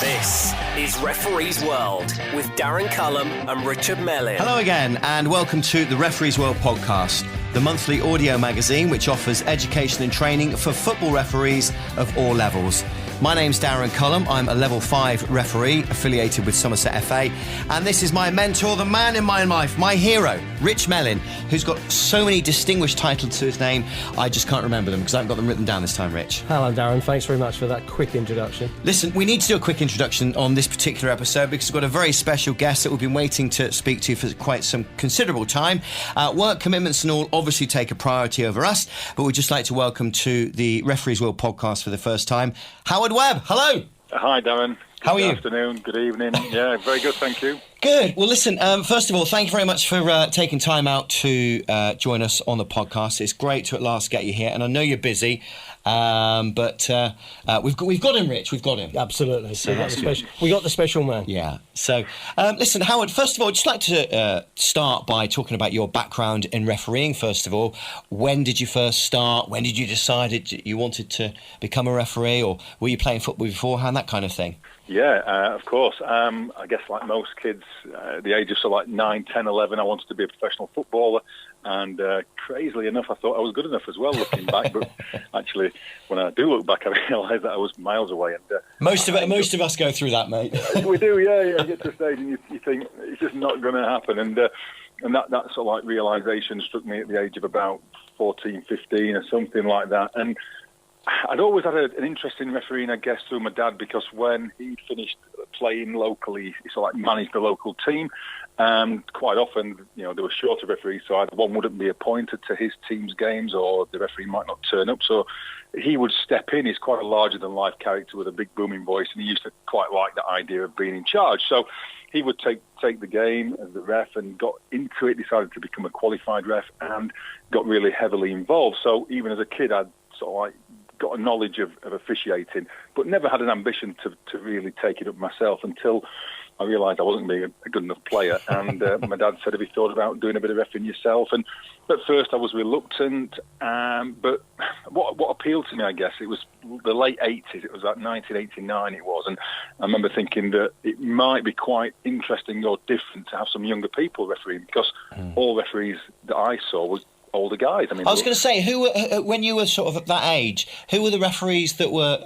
This is Referee's World with Darren Cullum and Richard Mellin. Hello again, and welcome to the Referee's World podcast, the monthly audio magazine which offers education and training for football referees of all levels. My name's Darren Cullum. I'm a Level 5 referee affiliated with Somerset FA, and this is my mentor, the man in my life, my hero, Rich Mellin, who's got so many distinguished titles to his name, I just can't remember them because I haven't got them written down this time, Rich. Hello, Darren. Thanks very much for that quick introduction. Listen, we need to do a quick introduction on this particular episode because we've got a very special guest that we've been waiting to speak to for quite some considerable time. Work commitments and all obviously take a priority over us, but we'd just like to welcome to the Referee's World podcast for the first time, Howard Webb. Hello. Hi, Darren. How are you? Good afternoon, good evening. Yeah, very good, thank you. Good. Well, listen, first of all, thank you very much for taking time out to join us on the podcast. It's great to at last get you here, and I know you're busy, but we've got him, Rich. We've got him. Absolutely. So we got the special man. Yeah. So, listen, Howard, first of all, I'd just like to start by talking about your background in refereeing, first of all. When did you first start? When did you decide you wanted to become a referee, or were you playing football beforehand, that kind of thing? Yeah, of course. I guess like most kids, at the age of sort of like 9, 10, 11, I wanted to be a professional footballer. And crazily enough, I thought I was good enough as well, looking back. But actually, when I do look back, I realise that I was miles away. And most of us go through that, mate. We do, yeah. You get to a stage and you think it's just not going to happen. And that sort of like realisation struck me at the age of about 14, 15 or something like that. And I'd always had an interest in refereeing, I guess, through my dad, because when he'd finished playing locally, he sort of like managed the local team. Quite often, you know, there were shorter referees, so either one wouldn't be appointed to his team's games or the referee might not turn up. So he would step in. He's quite a larger-than-life character with a big booming voice, and he used to quite like the idea of being in charge. So he would take the game as the ref and got into it, decided to become a qualified ref and got really heavily involved. So even as a kid, I'd sort of like got a knowledge of officiating, but never had an ambition to really take it up myself until I realised I wasn't being a good enough player. And my dad said, have you thought about doing a bit of reffing yourself? And at first I was reluctant, but what appealed to me, I guess, it was the late 80s. It was like 1989 it was. And I remember thinking that it might be quite interesting or different to have some younger people refereeing, because all referees that I saw were older guys. I was going to say, when you were sort of at that age, who were the referees that were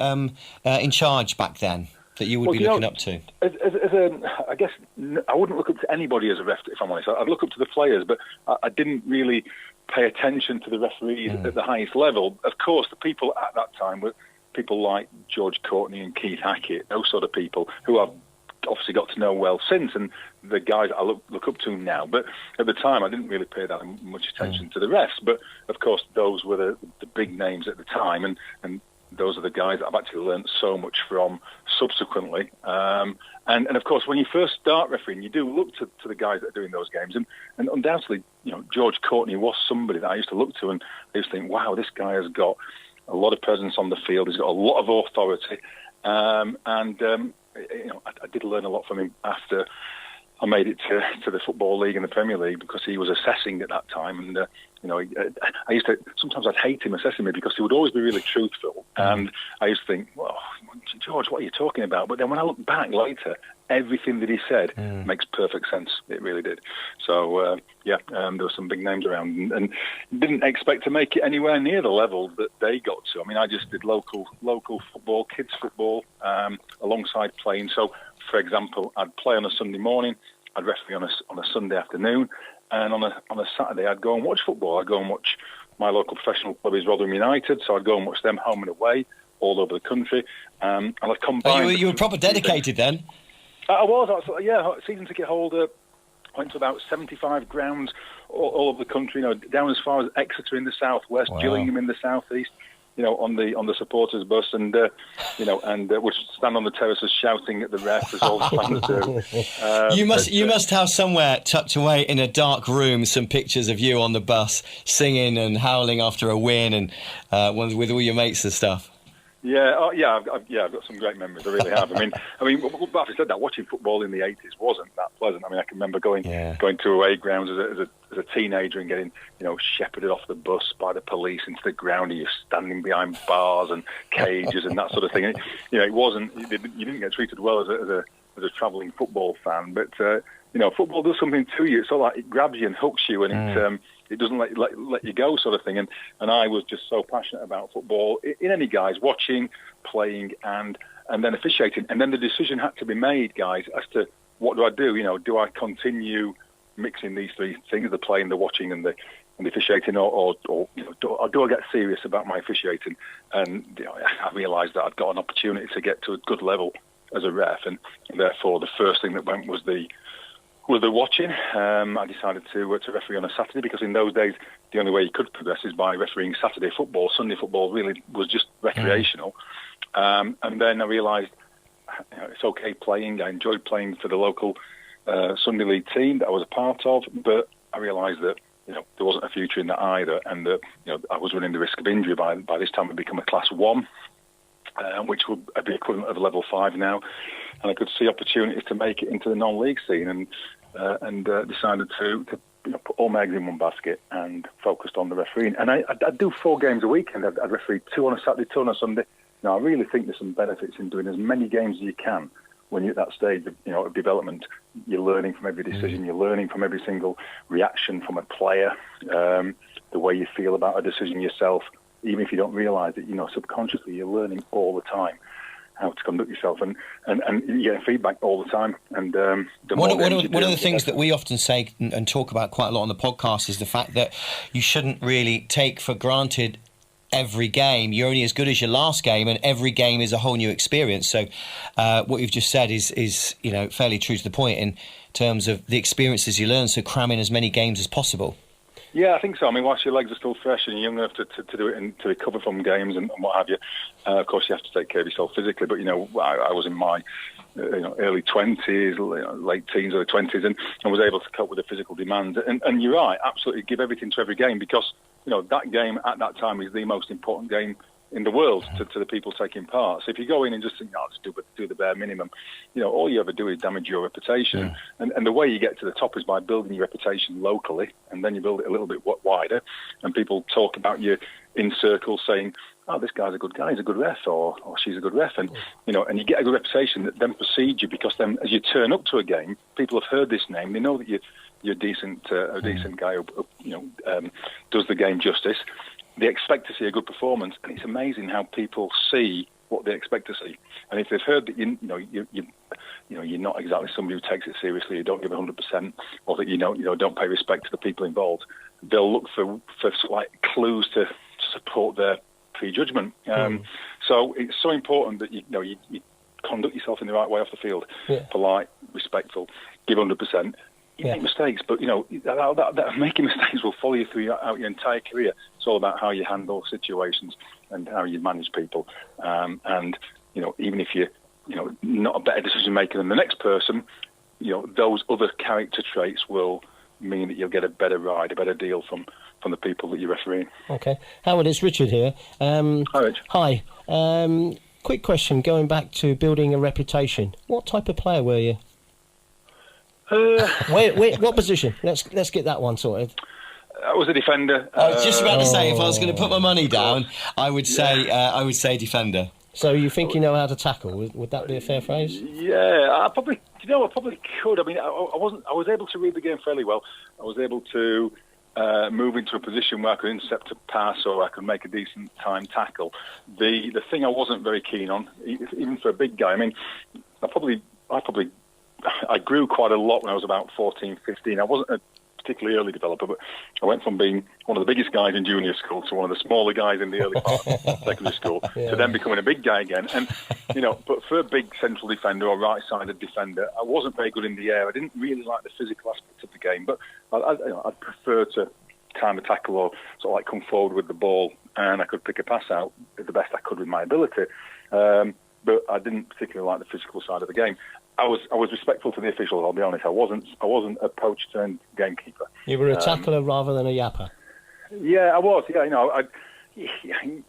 in charge back then that you would be looking up to? I guess I wouldn't look up to anybody as a ref, if I'm honest. I'd look up to the players, but I didn't really pay attention to the referees at the highest level. Of course, the people at that time were people like George Courtney and Keith Hackett, those sort of people who I've obviously got to know well since, and the guys I look up to now. But at the time, I didn't really pay that much attention to the refs. But of course, those were the big names at the time, and those are the guys that I've actually learnt so much from subsequently. And of course, when you first start refereeing, you do look to the guys that are doing those games, and undoubtedly, you know, George Courtney was somebody that I used to look to, and I used to think, wow, this guy has got a lot of presence on the field. He's got a lot of authority, you know, I did learn a lot from him after I made it to the Football League and the Premier League, because he was assessing at that time. And, you know, I used to, sometimes I'd hate him assessing me because he would always be really truthful. And I used to think, well, George, what are you talking about? But then when I look back later, everything that he said makes perfect sense. It really did. So, there were some big names around, and didn't expect to make it anywhere near the level that they got to. I mean, I just did local football, kids football, alongside playing. So, for example, I'd play on a Sunday morning, I'd referee on a Sunday afternoon, and on a Saturday I'd go and watch football. I'd go and watch my local professional club is Rotherham United, so I'd go and watch them home and away all over the country. And I'd combine. Oh, you were proper dedicated then. I was, yeah. Season ticket holder. Went to about 75 grounds all over the country. You know, down as far as Exeter in the southwest, Gillingham in the southeast. You know, on the supporters bus, and would stand on the terraces shouting at the ref as all the fans do. You must have somewhere tucked away in a dark room some pictures of you on the bus singing and howling after a win, and with all your mates and stuff. Yeah, I've got some great memories. I really have. I mean, but having said that, watching football in the 80s wasn't that pleasant. I mean, I can remember going to away grounds as a teenager and getting, shepherded off the bus by the police into the ground, and you're standing behind bars and cages and that sort of thing. And, it wasn't. You didn't get treated well as a travelling football fan, but football does something to you. It's sort of like it grabs you and hooks you, and it doesn't let you go, sort of thing. And I was just so passionate about football in any guise, watching, playing, and then officiating. And then the decision had to be made, guys, as to what do I do? Do I continue mixing these three things, the playing, the watching, and the officiating, or do I get serious about my officiating? And I realised that I'd got an opportunity to get to a good level as a ref, and therefore the first thing that went was the watching. I decided to referee on a Saturday, because in those days the only way you could progress is by refereeing Saturday football. Sunday football really was just recreational. And then I realised it's okay playing. I enjoyed playing for the local Sunday league team that I was a part of, but I realised that there wasn't a future in that either, and that I was running the risk of injury. By this time I'd become a Class 1, which would be equivalent of a Level 5 now, and I could see opportunities to make it into the non-league scene, and decided to put all my eggs in one basket and focused on the refereeing. And I'd do 4 games a weekend. I'd referee 2 on a Saturday, 2 on a Sunday. Now, I really think there's some benefits in doing as many games as you can when you're at that stage of development. You're learning from every decision. You're learning from every single reaction from a player, the way you feel about a decision yourself. Even if you don't realise it, subconsciously you're learning all the time how to conduct yourself, and you get feedback all the time. And one of the things that we often say and talk about quite a lot on the podcast is the fact that you shouldn't really take for granted every game. You're only as good as your last game, and every game is a whole new experience. So what you've just said is fairly true to the point in terms of the experiences you learn, so cram in as many games as possible. Yeah, I think so. I mean, whilst your legs are still fresh and you're young enough to do it and to recover from games and what have you, of course you have to take care of yourself physically. But, I was in my early 20s, late teens, early 20s, and was able to cope with the physical demands. And you're right, absolutely give everything to every game, because, that game at that time is the most important game in the world to the people taking part. So if you go in and just think, just do the bare minimum, all you ever do is damage your reputation. Yeah. And the way you get to the top is by building your reputation locally, and then you build it a little bit wider, and people talk about you in circles saying, this guy's a good guy, he's a good ref, or she's a good ref, and and you get a good reputation that then precedes you, because then as you turn up to a game, people have heard this name, they know that you're a decent guy who does the game justice. They expect to see a good performance, and it's amazing how people see what they expect to see. And if they've heard that you're not exactly somebody who takes it seriously, you don't give 100%, or that don't pay respect to the people involved, they'll look for like clues to support their prejudgment. So it's so important that you conduct yourself in the right way off the field, polite, respectful, give 100%. You make mistakes, but that making mistakes will follow you throughout your entire career. It's all about how you handle situations and how you manage people. And even if you're not a better decision maker than the next person, those other character traits will mean that you'll get a better ride, a better deal from the people that you're refereeing. Okay, Howard, it's Richard here. Hi, Rich. Hi. Quick question. Going back to building a reputation, what type of player were you? What position? Let's get that one sorted. I was a defender. I was just about to say, if I was going to put my money down, I would say defender. So you think you know how to tackle? Would that be a fair phrase? Yeah, I probably could. I mean, I was able to read the game fairly well. I was able to move into a position where I could intercept a pass, or I could make a decent time tackle. The thing I wasn't very keen on, even for a big guy. I mean, I grew quite a lot when I was about 14, 15. I wasn't a particularly early developer, but I went from being one of the biggest guys in junior school to one of the smaller guys in the early part of secondary school, to then becoming a big guy again. And, but for a big central defender or right-sided defender, I wasn't very good in the air. I didn't really like the physical aspect of the game, but I'd prefer to time a tackle or sort of like come forward with the ball, and I could pick a pass out the best I could with my ability. But I didn't particularly like the physical side of the game. I was respectful to the officials, I'll be honest. I wasn't a poacher turned gamekeeper. You were a tackler rather than a yapper. Yeah, I was. Yeah,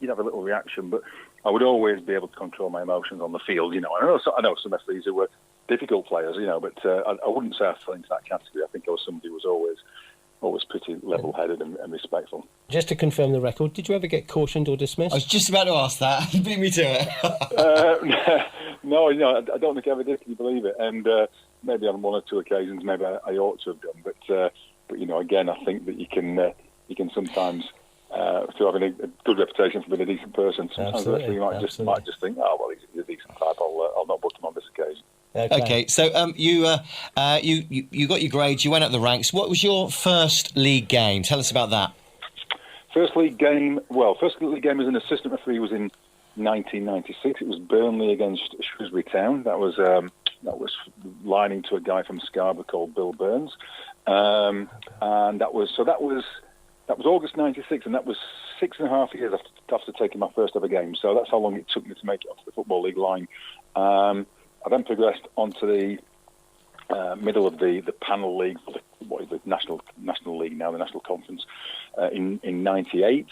you'd have a little reaction, but I would always be able to control my emotions on the field. You know, I know some athletes who were difficult players, you know, but I wouldn't say I fell into that category. I think I was somebody who was always pretty level-headed and respectful. Just to confirm the record, did you ever get cautioned or dismissed? I was just about to ask that. You beat me to it. No, I don't think I ever did. Can you believe it? And maybe on one or two occasions, maybe I ought to have done. But you know, again, I think that you can sometimes, through having a good reputation for being a decent person, sometimes the referee might just think, oh well, he's a decent type. I'll not book him on this occasion. Okay, so you got your grades. You went up the ranks. What was your first league game? Tell us about that. First league game as an assistant referee was in 1996. It was Burnley against Shrewsbury Town. That was lining to a guy from Scarborough called Bill Burns, and that was August '96, and that was 6.5 years after taking my first ever game. So that's how long it took me to make it onto the Football League line. I then progressed onto the middle of the panel league, what is the national league now, the National Conference, in '98.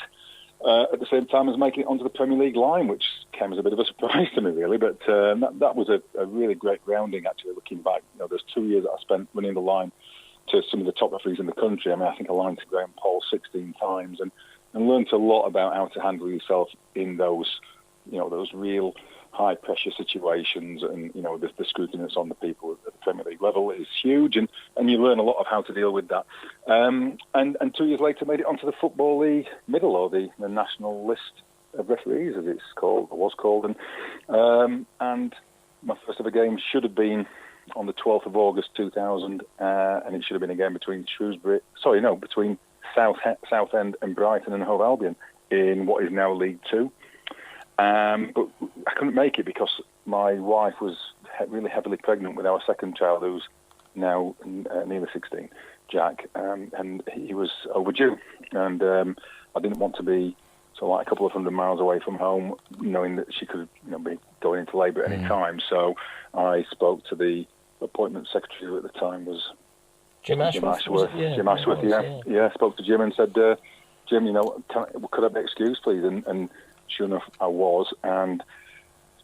At the same time as making it onto the Premier League line, which came as a bit of a surprise to me, really. But that was a really great grounding, actually, looking back. You know, there's 2 years that I spent running the line to some of the top referees in the country. I mean, I think I lined to Graham Paul 16 times and learned a lot about how to handle yourself in those real high-pressure situations, and you know the scrutiny that's on the people at the Premier League level is huge, and you learn a lot of how to deal with that. And 2 years later, made it onto the Football League middle, or the national list of referees, as it's called, or was called, and my first ever game should have been on the 12th of August 2000, and it should have been a game between between Southend and Brighton and Hove Albion in what is now League Two. But I couldn't make it because my wife was really heavily pregnant with our second child, who's now nearly 16, Jack, and he was overdue. And I didn't want to be a couple of 100 miles away from home, knowing that she could be going into labour at any time. So I spoke to the appointment secretary, who at the time was Jim Ashworth. Jim Ashworth, yeah. Spoke to Jim and said, Jim, could I be excused, please? And sure enough, I was, and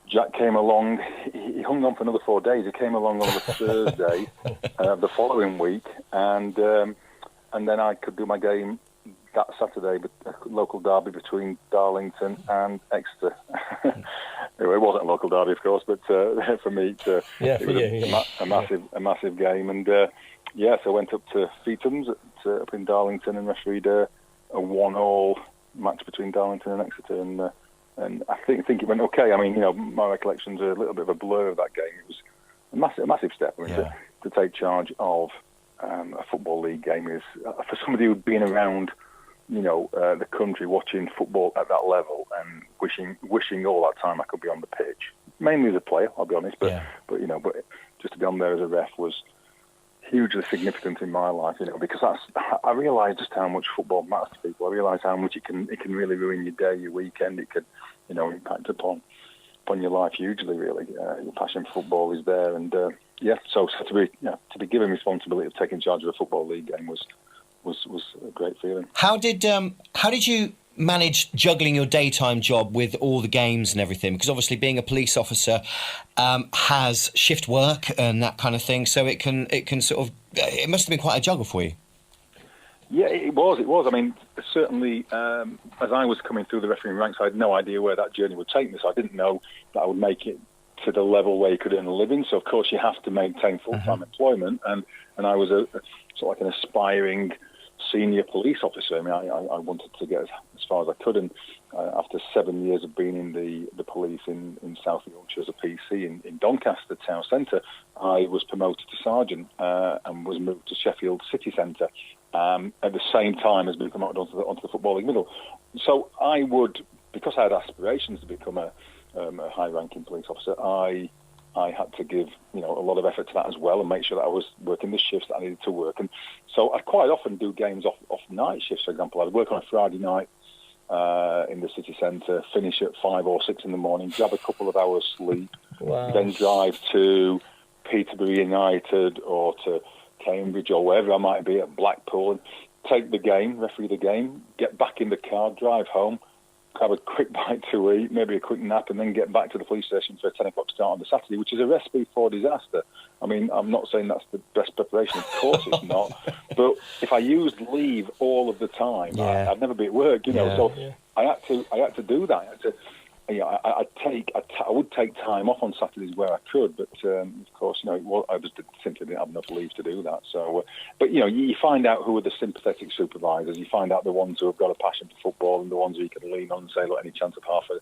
Jack came along. He hung on for another 4 days. He came along on the Thursday the following week, and then I could do my game that Saturday, but a local derby between Darlington and Exeter. Anyway, it wasn't a local derby, of course, but for me, it was a massive game, and so I went up to Feetham's up in Darlington and refereed a 1-1 match between Darlington and Exeter, and I think it went okay. I mean, my recollections are a little bit of a blur of that game. It was a massive step. I mean, to take charge of a Football League game is, for somebody who'd been around, the country watching football at that level and wishing all that time I could be on the pitch. Mainly as a player, I'll be honest, but just to be on there as a ref was hugely significant in my life, because I realised just how much football matters to people. I realised how much it can really ruin your day, your weekend. It could, impact upon your life hugely. Really, your passion for football is there, and so to be given responsibility of taking charge of a Football League game was a great feeling. How did you manage juggling your daytime job with all the games and everything? Because obviously being a police officer has shift work and that kind of thing, so it must have been quite a juggle for you. Yeah, it was. I mean, certainly, as I was coming through the refereeing ranks, I had no idea where that journey would take me, so I didn't know that I would make it to the level where you could earn a living. So, of course, you have to maintain full-time employment, and I was an aspiring senior police officer. I mean, I wanted to get as far as I could, and after 7 years of being in the police in South Yorkshire as a PC in Doncaster Town Centre, I was promoted to sergeant and was moved to Sheffield City Centre at the same time as being promoted onto the Football League middle. So I would, because I had aspirations to become a high-ranking police officer, I had to give a lot of effort to that as well, and make sure that I was working the shifts that I needed to work. And so I quite often do games off night shifts. For example, I'd work on a Friday night in the city centre, finish at 5 or 6 in the morning, grab a couple of hours sleep, then drive to Peterborough United or to Cambridge or wherever I might be, at Blackpool, and take the game, referee the game, get back in the car, drive home, have a quick bite to eat, maybe a quick nap, and then get back to the police station for a 10 o'clock start on the Saturday, which is a recipe for disaster. I mean, I'm not saying that's the best preparation. Of course it's not. But if I used leave all of the time, I'd never be at work, you know. So I had to do that. I had to, I would take time off on Saturdays where I could, but of course, you know, I just simply didn't have enough leave to do that. So, but you know, you find out who are the sympathetic supervisors. You find out the ones who have got a passion for football and the ones who you can lean on and say, look, any chance of half a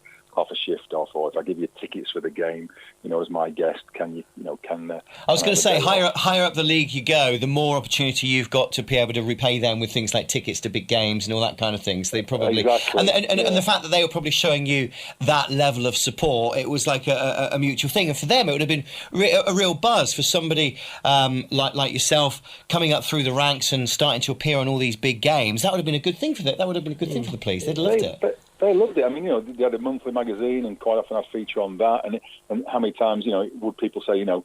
shift off, or if I give you tickets for the game, you know, as my guest, can you, I was going to say, higher up the league you go, the more opportunity you've got to be able to repay them with things like tickets to big games and all that kind of things. They probably and the fact that they were probably showing you that level of support, it was like a mutual thing. And for them, it would have been a real buzz for somebody like yourself coming up through the ranks and starting to appear on all these big games. That would have been a good thing for them. That would have been a good thing for the police. They'd loved it. They loved it. I mean, you know, they had a monthly magazine, and quite often I'd feature on that. And how many times, you know, would people say, you know,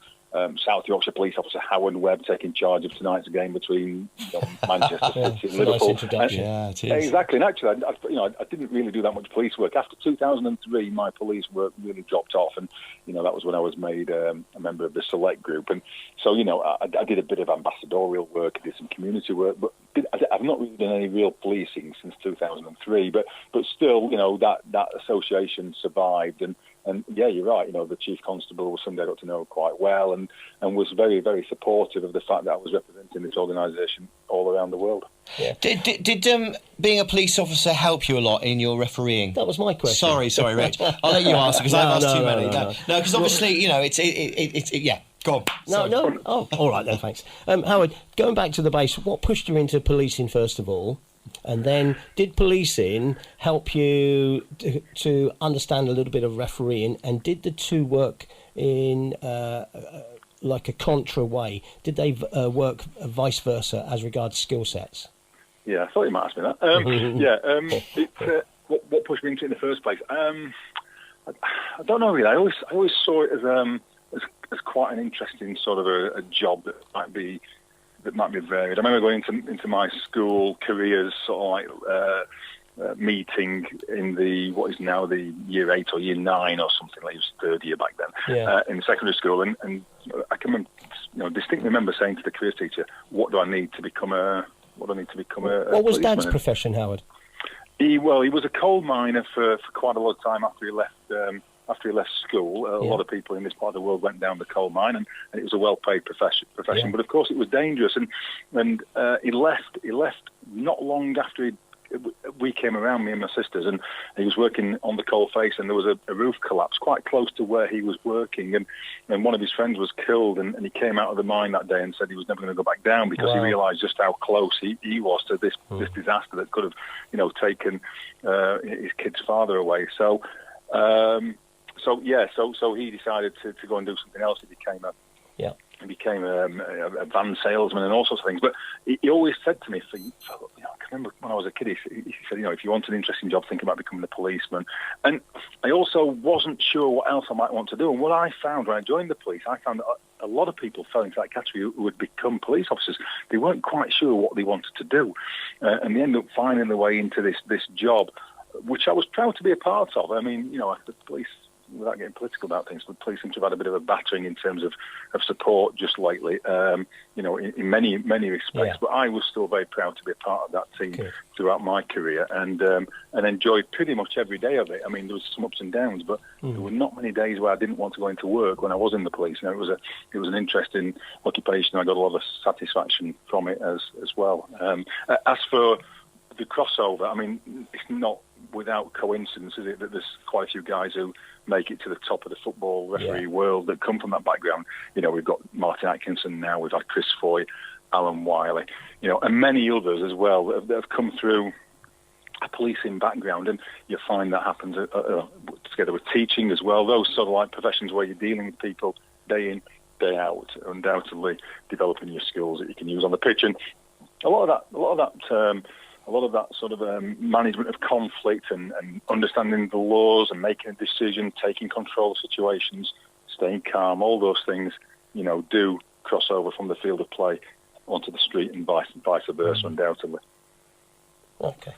South Yorkshire Police Officer Howard Webb taking charge of tonight's game between Manchester City and Liverpool. It is. Exactly. And actually, I didn't really do that much police work. After 2003, my police work really dropped off, and you know, that was when I was made a member of the select group. And so, you know, I did a bit of ambassadorial work, I did some community work, but I've not really done any real policing since 2003. But still, you know, that association survived. And yeah, you're right. You know, the chief constable was somebody I got to know quite well, and was very, very supportive of the fact that I was representing this organisation all around the world. Yeah. Did being a police officer help you a lot in your refereeing? That was my question. Sorry, Rich. I'll let you answer because I've asked too many. No, because obviously, you know, it's yeah. Go on. No. Oh, all right then. Thanks, Howard. Going back to the base, what pushed you into policing first of all? And then, did policing help you to understand a little bit of refereeing? And did the two work in like a contra way? Did they work vice versa as regards skill sets? Yeah, I thought you might ask me that. What pushed me into it in the first place? I don't know really. I always saw it as quite an interesting sort of a job that might be varied. I remember going into my school careers sort of like meeting in the what is now the year 8 or year 9 or something, like it was third year back then, in secondary school, and I can remember, distinctly remember saying to the careers teacher, what do I need to become a What was policeman? Dad's profession, Howard? He was a coal miner for quite a lot of time after he left. After he left school, a lot of people in this part of the world went down the coal mine, and it was a well-paid profession. Yeah. But of course, it was dangerous, and he left not long after we came around, me and my sisters, and he was working on the coal face, and there was a roof collapse quite close to where he was working, and one of his friends was killed, and he came out of the mine that day and said he was never going to go back down because he realised just how close he was to this disaster that could have taken his kid's father away. So he decided to go and do something else. He became a van salesman and all sorts of things. But he always said to me, I can remember when I was a kid, he said, if you want an interesting job, think about becoming a policeman. And I also wasn't sure what else I might want to do. And what I found when I joined the police, I found that a lot of people fell into that category who would become police officers. They weren't quite sure what they wanted to do. And they ended up finding their way into this job, which I was proud to be a part of. I mean, the police, without getting political about things, the police seem to have had a bit of a battering in terms of support just lately, in many respects. Yeah. But I was still very proud to be a part of that team throughout my career, and enjoyed pretty much every day of it. I mean, there was some ups and downs, but there were not many days where I didn't want to go into work when I was in the police. It was an interesting occupation. I got a lot of satisfaction from it as well. As for the crossover, I mean, it's not without coincidence, is it, that there's quite a few guys who make it to the top of the football referee world that come from that background. We've got Martin Atkinson now, we've had Chris Foy, Alan Wiley, and many others as well that have come through a policing background, and you find that happens together with teaching as well. Those sort of like professions where you're dealing with people day in, day out, undoubtedly developing your skills that you can use on the pitch. And a lot of that sort of management of conflict and understanding the laws and making a decision, taking control of situations, staying calm, all those things, do cross over from the field of play onto the street and vice versa, undoubtedly. Okay.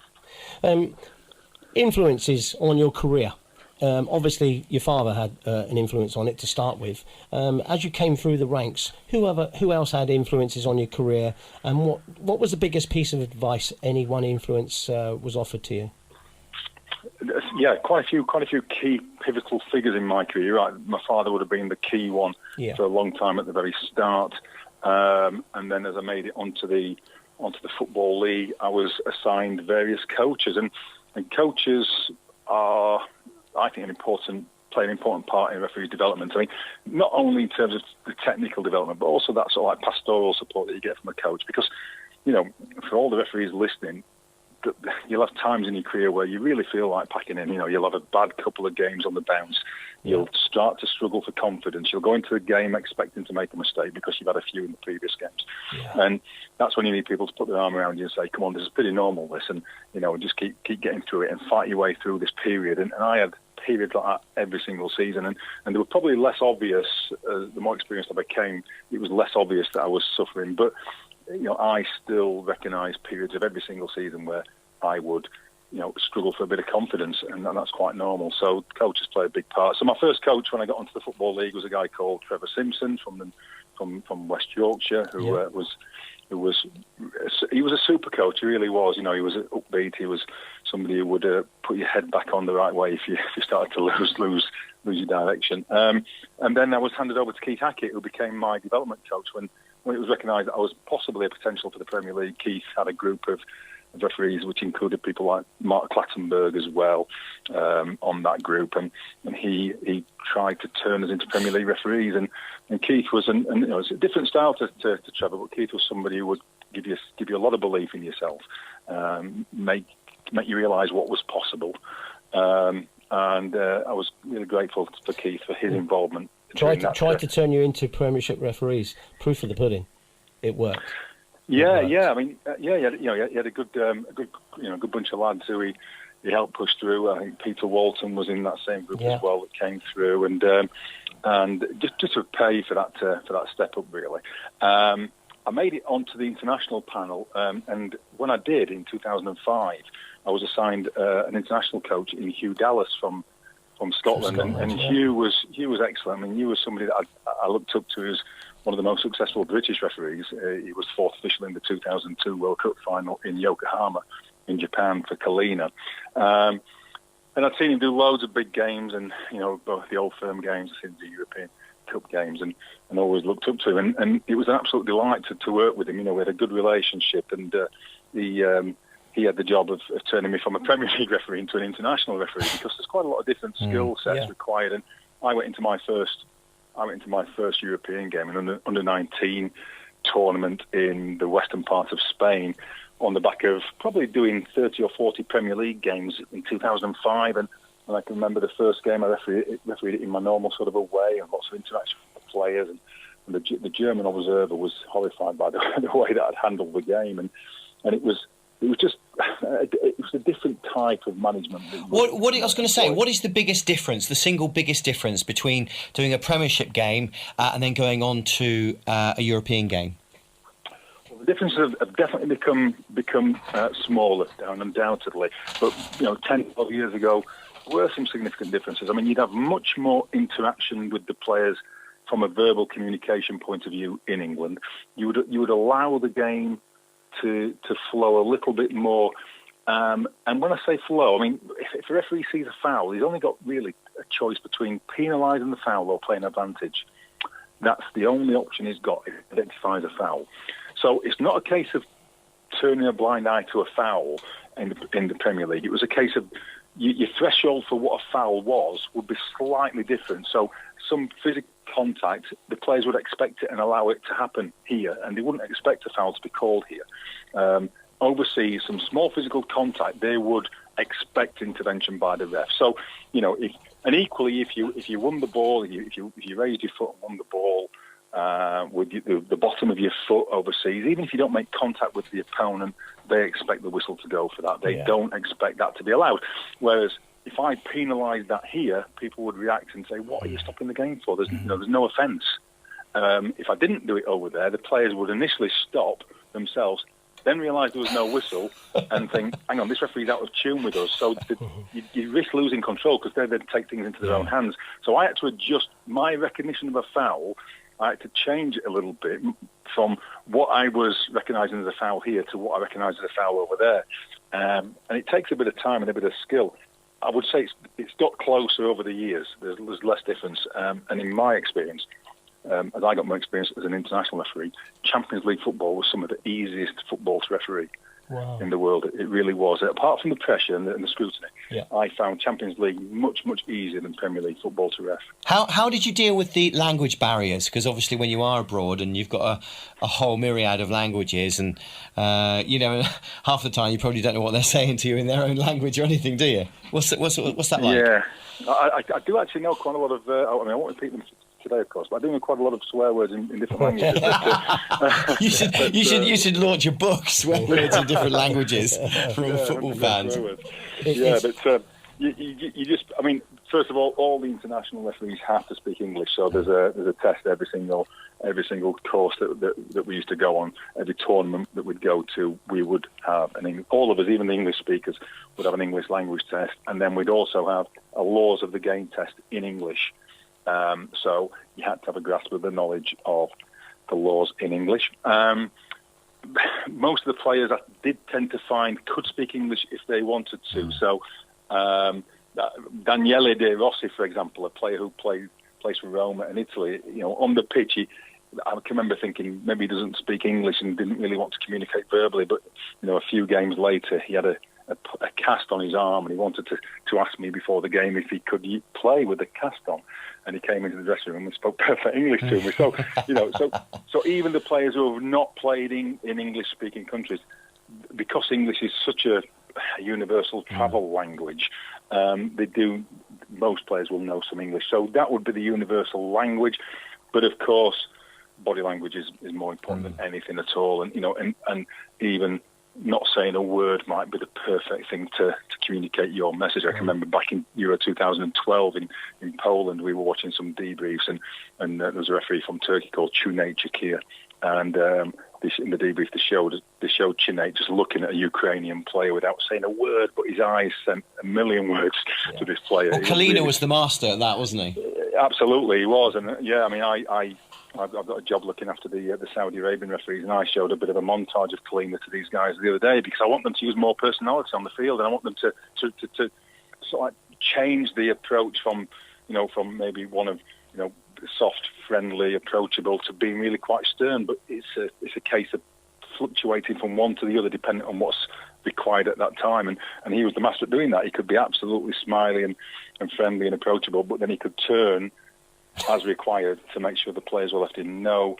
Influences on your career. Obviously, your father had an influence on it to start with. As you came through the ranks, who else had influences on your career, and what was the biggest piece of advice any one influence was offered to you? Yeah, quite a few key pivotal figures in my career. You're right, my father would have been the key one for a long time at the very start, and then as I made it onto the Football League, I was assigned various coaches, and coaches are, I think, play an important part in referee development. I mean, not only in terms of the technical development, but also that sort of like pastoral support that you get from a coach. Because, for all the referees listening, you'll have times in your career where you really feel like packing in. You'll have a bad couple of games on the bounce. You'll start to struggle for confidence. You'll go into a game expecting to make a mistake because you've had a few in the previous games. Yeah. And that's when you need people to put their arm around you and say, come on, this is pretty normal, this, and, just keep getting through it and fight your way through this period. And I had periods like that every single season, and they were probably less obvious. The more experienced I became, it was less obvious that I was suffering. But I still recognise periods of every single season where I would, struggle for a bit of confidence, and that's quite normal. So coaches play a big part. So my first coach when I got onto the Football League was a guy called Trevor Simpson from West Yorkshire, who was a super coach. He really was. He was upbeat. He was somebody who would put your head back on the right way if you started to lose your direction. And then I was handed over to Keith Hackett, who became my development coach when it was recognised that I was possibly a potential for the Premier League. Keith had a group of referees, which included people like Mark Clattenburg as well, on that group, and he tried to turn us into Premier League referees. And Keith was, it's a different style to Trevor, but Keith was somebody who would give you a lot of belief in yourself, make you realise what was possible, and I was really grateful for Keith for his involvement. Tried to turn you into Premiership referees. Proof of the pudding, it worked. Yeah. I mean, he had a good bunch of lads who he helped push through. I think Peter Walton was in that same group as well that came through, and just to pay for that step up, really. I made it onto the international panel, and when I did in 2005, I was assigned an international coach in Hugh Dallas from Scotland, and Hugh was excellent. I mean, Hugh was somebody that I looked up to as one of the most successful British referees. He was fourth official in the 2002 World Cup final in Yokohama in Japan for Kalina. And I'd seen him do loads of big games, and both the Old Firm games, I've seen the European Cup games, and always looked up to him. And it was an absolute delight to work with him. We had a good relationship, and he had the job of turning me from a Premier League referee into an international referee, because there's quite a lot of different skill sets required. And I went into my first European game, an under-19 tournament in the western part of Spain, on the back of probably doing 30 or 40 Premier League games in 2005. And I can remember the first game I refereed it in my normal sort of a way, and lots of interaction with the players. And the German observer was horrified by the way that I'd handled the game. And it was a different type of management. What I was going to say, what is the biggest difference, the single biggest difference between doing a Premiership game and then going on to a European game? Well, the differences have definitely become smaller, undoubtedly. But 10, 12 years ago, there were some significant differences. I mean, you'd have much more interaction with the players from a verbal communication point of view in England. You would allow the game to flow a little bit more. And when I say flow, I mean, if a referee sees a foul, he's only got really a choice between penalising the foul or playing advantage. That's the only option he's got if he identifies a foul. So it's not a case of turning a blind eye to a foul in the Premier League. It was a case of your threshold for what a foul would be slightly different. So some physical contact, the players would expect it and allow it to happen here, and they wouldn't expect a foul to be called here. Overseas, some small physical contact, they would expect intervention by the ref. So, equally, if you won the ball, if you raised your foot and won the ball with the bottom of your foot overseas, even if you don't make contact with the opponent, they expect the whistle to go for that. They don't expect that to be allowed. Whereas if I penalise that here, people would react and say, "What are you stopping the game for? There's no offence." If I didn't do it over there, the players would initially stop themselves, then realise there was no whistle, and think, hang on, this referee's out of tune with us. So you risk losing control because they then take things into their own hands. So I had to adjust my recognition of a foul. I had to change it a little bit from what I was recognising as a foul here to what I recognise as a foul over there. And it takes a bit of time and a bit of skill. I would say it's got closer over the years. There's less difference. And in my experience, as I got my experience as an international referee, Champions League football was some of the easiest football to referee in the world. It really was. Apart from the pressure and the scrutiny, I found Champions League much, much easier than Premier League football to ref. How did you deal with the language barriers? Because obviously when you are abroad and you've got a whole myriad of languages and, half the time you probably don't know what they're saying to you in their own language or anything, do you? What's that like? Yeah, I do actually know quite a lot of, I won't repeat them today, of course, but I do know quite a lot of swear words in different languages. You should launch a book, swear words in different languges for all football fans. But you just, I mean, first of all the international referees have to speak English. So there's a test every single course that we used to go on, every tournament that we'd go to, we would have all of us, even the English speakers, would have an English language test, and then we'd also have a laws of the game test in English. So you had to have a grasp of the knowledge of the laws in English. Most of the players I did tend to find could speak English if they wanted to. So Daniele De Rossi, for example, a player who plays for Roma in Italy, on the pitch, I can remember thinking maybe he doesn't speak English and didn't really want to communicate verbally. But a few games later, he had a cast on his arm, and he wanted to ask me before the game if he could play with the cast on. And he came into the dressing room and spoke perfect English to me. So, so even the players who have not played in English-speaking countries, because English is such a universal travel language, most players will know some English. So that would be the universal language. But of course, body language is more important than anything at all. And and even not saying a word might be the perfect thing to communicate your message. I can remember back in Euro 2012 in Poland, we were watching some debriefs, and there was a referee from Turkey called Cüneyt Çakır, and in the debrief they showed Cüneyt just looking at a Ukrainian player without saying a word, but his eyes sent a million words to this player. Well, Kalina was the master at that, wasn't he? Absolutely, he was. And I've got a job looking after the Saudi Arabian referees, and I showed a bit of a montage of Kalina to these guys the other day because I want them to use more personality on the field, and I want them to sort of change the approach from maybe one of soft, friendly, approachable to being really quite stern. But it's a case of fluctuating from one to the other depending on what's required at that time, and he was the master at doing that. He could be absolutely smiley and friendly and approachable, but then he could turn as required to make sure the players were left in no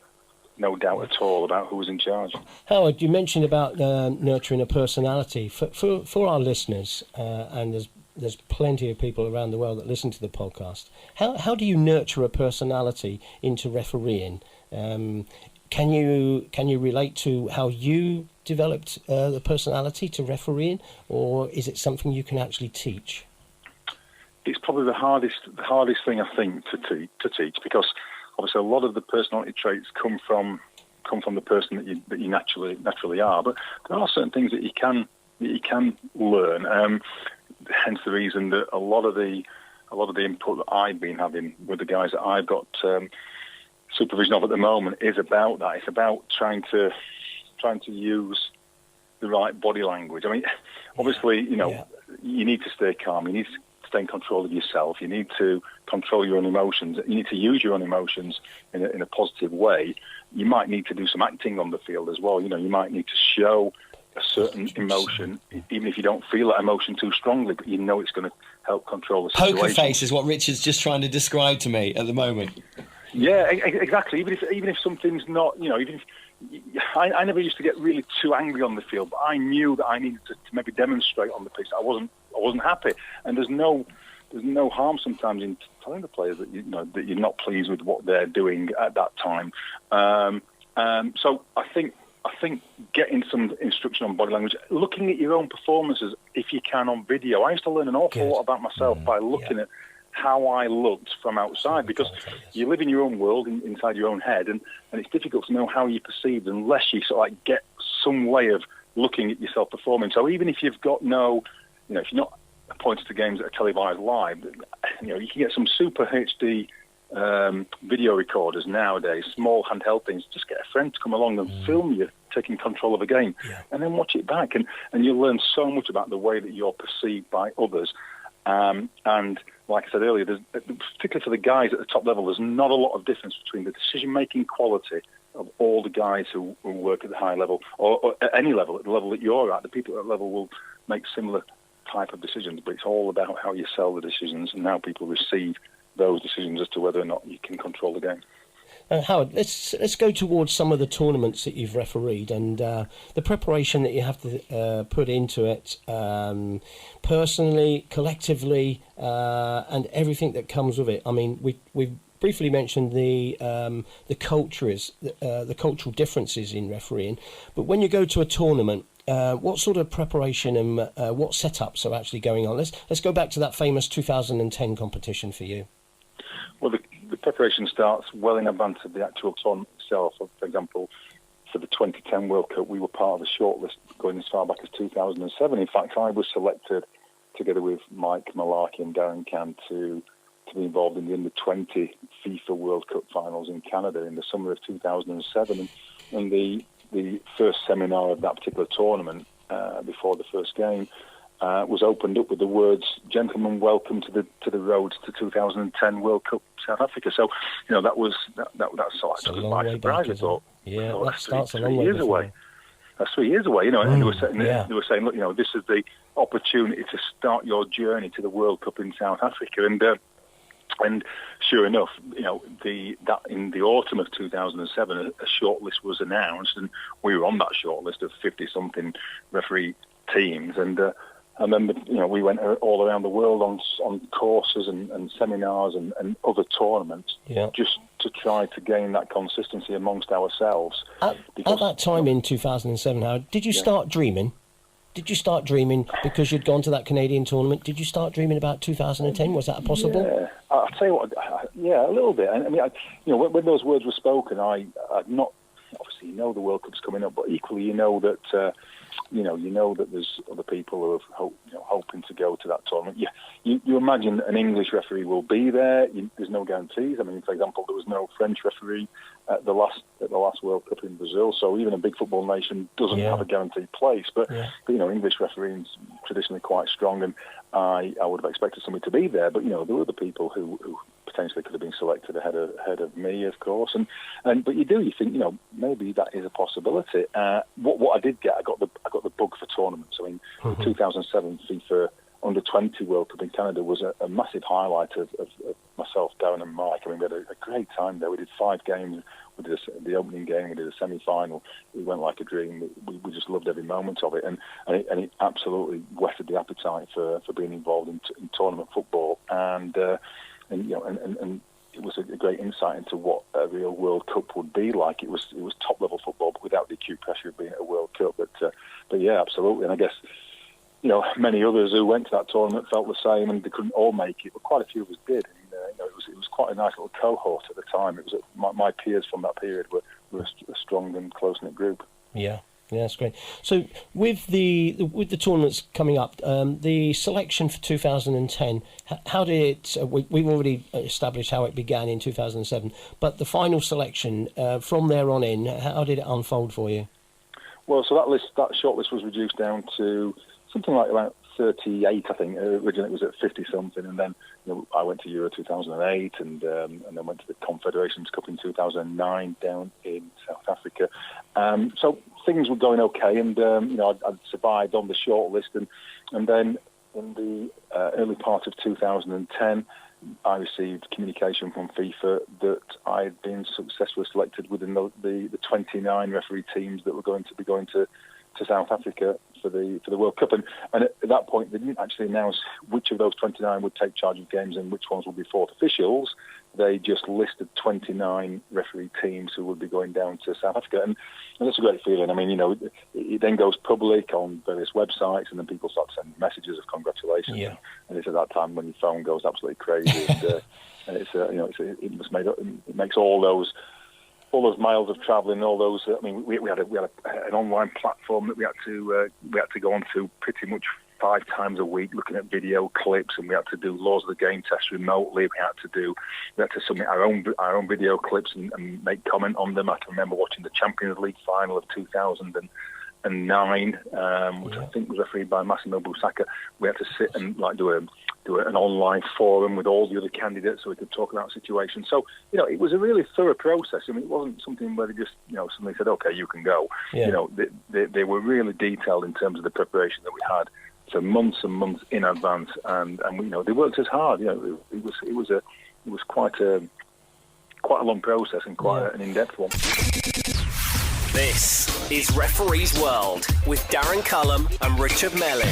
doubt at all about who was in charge. Howard, you mentioned about nurturing a personality. For our listeners, and there's plenty of people around the world that listen to the podcast, how do you nurture a personality into refereeing? Can you relate to how you developed the personality to refereeing, or is it something you can actually teach? It's probably the hardest thing I think to teach because obviously a lot of the personality traits come from the person that you naturally are. But there are certain things that you can learn. Hence the reason that a lot of the input that I've been having with the guys that I've got supervision of at the moment is about that. It's about trying to use the right body language. I mean, obviously, you need to stay calm. You need to stay in control of yourself. You need to control your own emotions. You need to use your own emotions in a positive way. You might need to do some acting on the field as well. You might need to show a certain emotion, even if you don't feel that emotion too strongly, but it's going to help control the situation. Poker face is what Richard's just trying to describe to me at the moment. Yeah, exactly. Even if something's not, even if I never used to get really too angry on the field, but I knew that I needed to maybe demonstrate on the pitch that I wasn't happy. And there's no harm sometimes in telling the players that that you're not pleased with what they're doing at that time. So I think getting some instruction on body language, looking at your own performances if you can on video. I used to learn an awful lot about myself by looking at how I looked from outside, because you live in your own world inside your own head, and it's difficult to know how you're perceived unless you sort of get some way of looking at yourself performing. So even if you've got no, if you're not appointed to games that are televised live, you can get some super HD video recorders nowadays, small handheld things. Just get a friend to come along and film you taking control of a game, and then watch it back, and you'll learn so much about the way that you're perceived by others. And like I said earlier, particularly for the guys at the top level, there's not a lot of difference between the decision-making quality of all the guys who work at the high level, or at any level, at the level that you're at. The people at that level will make similar type of decisions, but it's all about how you sell the decisions and how people receive those decisions as to whether or not you can control the game. Howard, let's go towards some of the tournaments that you've refereed and the preparation that you have to put into it, personally, collectively, and everything that comes with it. I mean, we've briefly mentioned the cultural differences in refereeing, but when you go to a tournament, what sort of preparation and what setups are actually going on? Let's go back to that famous 2010 competition for you. Well, the preparation starts well in advance of the actual tournament itself. For example, for the 2010 World Cup, we were part of the shortlist going as far back as 2007. In fact, I was selected together with Mike Malarkey and Darren Can to be involved in the under-20 FIFA World Cup finals in Canada in the summer of 2007. And the first seminar of that particular tournament, before the first game, was opened up with the words, "Gentlemen, welcome to the road to 2010 World Cup South Africa." So, that was sort of by surprise. I thought, that starts a long way years away. That's 3 years away, and they were saying, look, this is the opportunity to start your journey to the World Cup in South Africa, and sure enough, that in the autumn of 2007, a shortlist was announced, and we were on that shortlist of 50-something referee teams, and then we went all around the world on courses and seminars and other tournaments, just to try to gain that consistency amongst ourselves. At that time in 2007, Howard, did you start dreaming? Did you start dreaming because you'd gone to that Canadian tournament? Did you start dreaming about 2010? Was that possible? Yeah, I'll tell you what. Yeah, a little bit. I mean, when those words were spoken, I'd not obviously the World Cup's coming up, but equally that that there's other people who are hoping to go to that tournament. You imagine an English referee will be there. There's no guarantees. I mean, for example, there was no French referee at the last World Cup in Brazil, so even a big football nation doesn't have a guaranteed place. But English refereeing's traditionally quite strong, and I would have expected somebody to be there. But there were other people who potentially could have been selected ahead of me, of course. But you think maybe that is a possibility. What I did get, I got the bug for tournaments. I mean, the 2007 FIFA Under-20 World Cup in Canada was a massive highlight of myself, Darren and Mike. I mean, we had a great time there. We did 5 games. We did the opening game. We did a semi-final. We went like a dream. We just loved every moment of it, and it absolutely whetted the appetite for being involved in tournament football. And it was a great insight into what a real World Cup would be like. It was top level football, but without the acute pressure of being at a World Cup. But yeah, absolutely. And I guess many others who went to that tournament felt the same, and they couldn't all make it, but quite a few of us did. And, it was quite a nice little cohort at the time. It was my peers from that period were a strong and close knit group. Yeah. Yeah, that's great. So with the tournaments coming up, the selection for 2010, how did it? We've already established how it began in 2007, but the final selection from there on in, how did it unfold for you? Well, so that shortlist was reduced down to something like about 38, I think. Originally it was at 50-something, and then I went to Euro 2008, and then went to the Confederations Cup in 2009 down in South Africa. So things were going okay, and I'd survived on the shortlist, and then in the early part of 2010, I received communication from FIFA that I'd been successfully selected within the 29 referee teams that were going to be going to South Africa for the World Cup, and at that point they didn't actually announce which of those 29 would take charge of games and which ones would be fourth officials. They just listed 29 referee teams who would be going down to South Africa, and that's a great feeling. I mean, it then goes public on various websites, and then people start to send messages of congratulations. Yeah. And it's at that time when your phone goes absolutely crazy, and it makes all all those miles of travelling, all those. I mean, we had an online platform that we had to go on to pretty much 5 times a week, looking at video clips, and we had to do laws of the game tests remotely. We had to submit our own video clips and make comment on them. I can remember watching the Champions League final of 2009, which I think was refereed by Massimo Busacca. We had to sit and do an online forum with all the other candidates so we could talk about situations. So, it was a really thorough process. I mean, it wasn't something where they just, suddenly said, okay, you can go. Yeah. They were really detailed in terms of the preparation that we had for months and months in advance, and they worked as hard. It was quite a long process and quite an in-depth one. This is Referees World with Darren Cullum and Richard Mellon.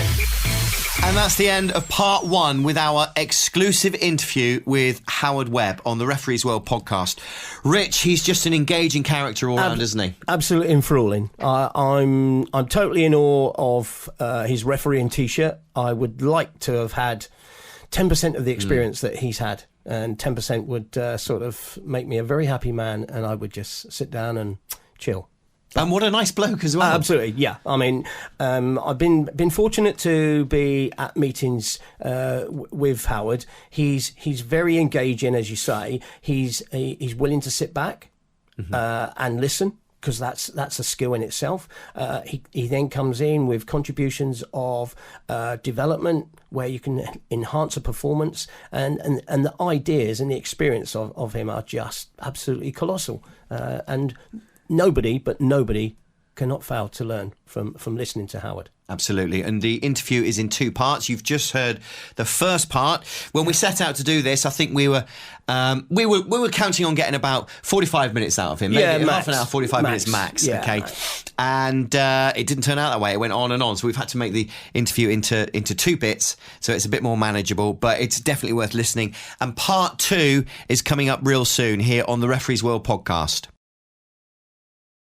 And that's the end of part 1 with our exclusive interview with Howard Webb on the Referees World podcast. Rich, he's just an engaging character all round, isn't he? Absolutely enthralling. I'm totally in awe of his refereeing T-shirt. I would like to have had 10% of the experience that he's had, and 10% would sort of make me a very happy man, and I would just sit down and chill. And what a nice bloke as well. Absolutely, yeah. I mean, I've been fortunate to be at meetings with Howard. He's very engaging, as you say. He's willing to sit back and listen, because that's a skill in itself. He then comes in with contributions of development where you can enhance a performance, and the ideas and the experience of him are just absolutely colossal. And nobody cannot fail to learn from listening to Howard. Absolutely. And the interview is in 2 parts. You've just heard the first part. When we set out to do this, I think we were counting on getting about 45 minutes out of him. Maybe half an hour, 45 minutes max. Yeah. Okay. And it didn't turn out that way. It went on and on. So we've had to make the interview into 2 bits. So it's a bit more manageable, but it's definitely worth listening. And part 2 is coming up real soon here on the Referees World podcast.